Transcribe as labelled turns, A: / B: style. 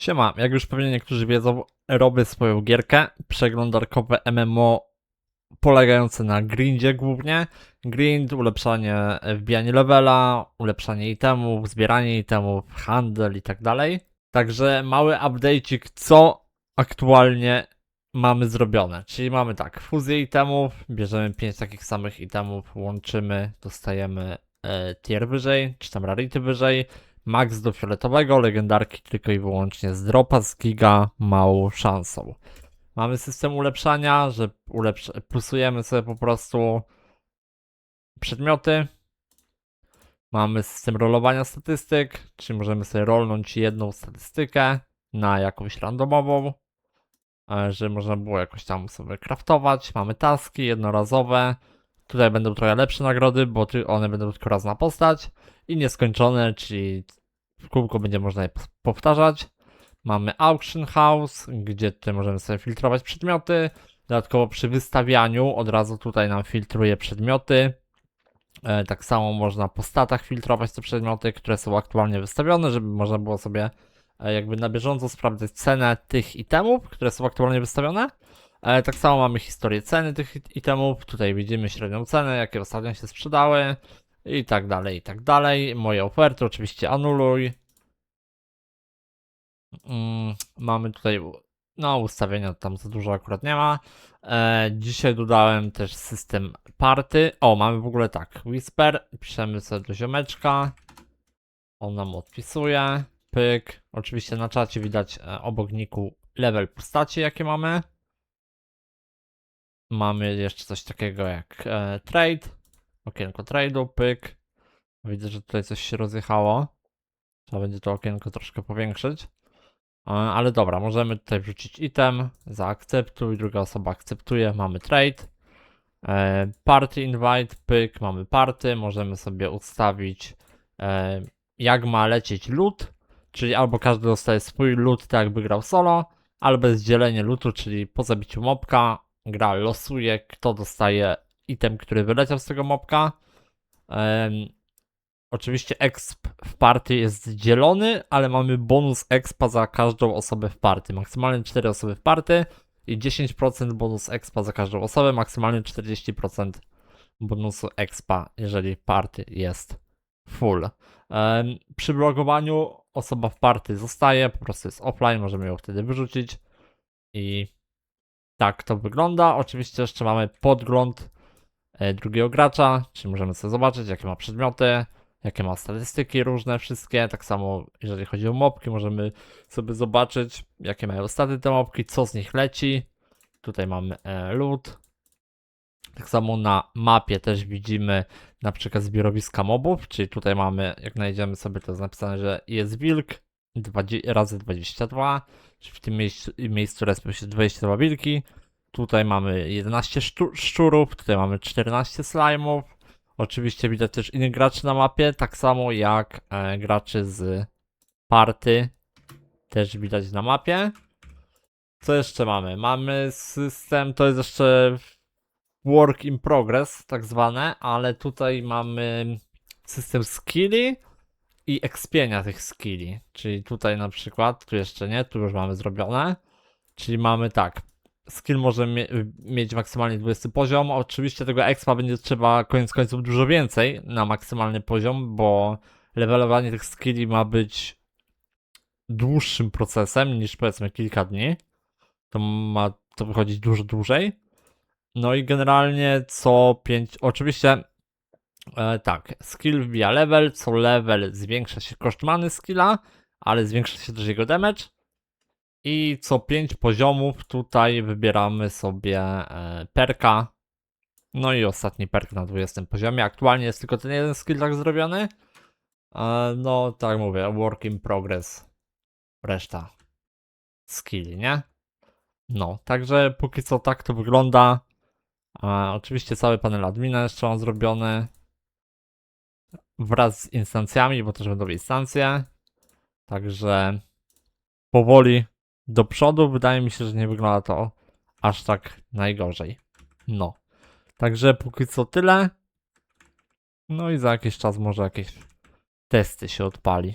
A: Siema, jak już pewnie niektórzy wiedzą, robię swoją gierkę przeglądarkowe MMO polegające na grindzie głównie. Grind, ulepszanie, wbijanie levela, ulepszanie itemów, zbieranie itemów, handel i tak dalej. Także mały update'ik, co aktualnie mamy zrobione. Czyli mamy tak, fuzję itemów, bierzemy 5 takich samych itemów, łączymy, dostajemy tier wyżej, czy tam rarity wyżej. Max do fioletowego, legendarki tylko i wyłącznie z dropa, z giga małą szansą. Mamy system ulepszania, że plusujemy sobie po prostu przedmioty. Mamy system rolowania statystyk, czyli możemy sobie rolnąć jedną statystykę na jakąś randomową, żeby można było jakoś tam sobie craftować. Mamy taski jednorazowe. Tutaj będą trochę lepsze nagrody, bo one będą tylko raz na postać. I nieskończone, czyli w kółko będzie można je powtarzać. Mamy Auction House, gdzie tutaj możemy sobie filtrować przedmioty. Dodatkowo przy wystawianiu od razu tutaj nam filtruje przedmioty. Tak samo można po statach filtrować te przedmioty, które są aktualnie wystawione, żeby można było sobie jakby na bieżąco sprawdzać cenę tych itemów, które są aktualnie wystawione. Tak samo mamy historię ceny tych itemów. Tutaj widzimy średnią cenę, jakie ostatnio się sprzedały. I tak dalej, i tak dalej. Moje oferty oczywiście anuluj. Mamy tutaj ustawienia, tam za dużo akurat nie ma. Dzisiaj dodałem też system party. O, mamy w ogóle tak, whisper, piszemy sobie do ziomeczka. On nam odpisuje, pyk. Oczywiście na czacie widać obok niku level postaci, jakie mamy. Mamy jeszcze coś takiego jak trade. Okienko trade'u, pyk. Widzę, że tutaj coś się rozjechało. Trzeba będzie to okienko troszkę powiększyć. Ale dobra, możemy tutaj wrzucić item, zaakceptuj, druga osoba akceptuje, mamy trade. Party invite, pyk, mamy party, możemy sobie ustawić jak ma lecieć loot, czyli albo każdy dostaje swój loot tak jakby grał solo, albo jest dzielenie lootu, czyli po zabiciu mobka gra losuje kto dostaje item, który wyleciał z tego mobka. Oczywiście exp w party jest dzielony, ale mamy bonus expa za każdą osobę w party. Maksymalnie 4 osoby w party i 10% bonus expa za każdą osobę, maksymalnie 40% bonusu expa, jeżeli party jest full. Przy blokowaniu osoba w party zostaje, po prostu jest offline, możemy ją wtedy wyrzucić i tak to wygląda. Oczywiście jeszcze mamy podgląd drugiego gracza, czyli możemy sobie zobaczyć jakie ma przedmioty, jakie ma statystyki różne wszystkie. Tak samo jeżeli chodzi o mopki, możemy sobie zobaczyć jakie mają staty te mopki, co z nich leci. Tutaj mamy loot. Tak samo na mapie też widzimy na przykład zbiorowiska mobów, czyli tutaj mamy, jak znajdziemy sobie, to jest napisane, że jest wilk razy 22, czyli w tym miejscu respią się 22 wilki. Tutaj mamy 11 szczurów, tutaj mamy 14 slime'ów. Oczywiście widać też innych graczy na mapie, tak samo jak graczy z party też widać na mapie. Co jeszcze mamy? Mamy system, to jest jeszcze work in progress tak zwane, ale tutaj mamy system skilli i expienia tych skilli. Czyli tutaj na przykład, tu jeszcze nie, tu już mamy zrobione. Czyli mamy tak, skill może mieć maksymalnie 20 poziom. Oczywiście tego expa będzie trzeba koniec końców dużo więcej na maksymalny poziom, bo levelowanie tych skilli ma być dłuższym procesem niż powiedzmy kilka dni. To ma to wychodzić dużo dłużej. No i generalnie co 5, oczywiście tak, skill wbija level, co level zwiększa się koszt many skilla, ale zwiększa się też jego damage. I co 5 poziomów tutaj wybieramy sobie perka. No i ostatni perk na 20 poziomie. Aktualnie jest tylko ten jeden skill tak zrobiony. No tak mówię, work in progress. Reszta skilli, nie? No, także póki co tak to wygląda. Oczywiście cały panel admina jeszcze mam zrobiony. Wraz z instancjami, bo też będą instancje. Także powoli do przodu. Wydaje mi się, że nie wygląda to aż tak najgorzej. No. Także póki co tyle. No i za jakiś czas może jakieś testy się odpali.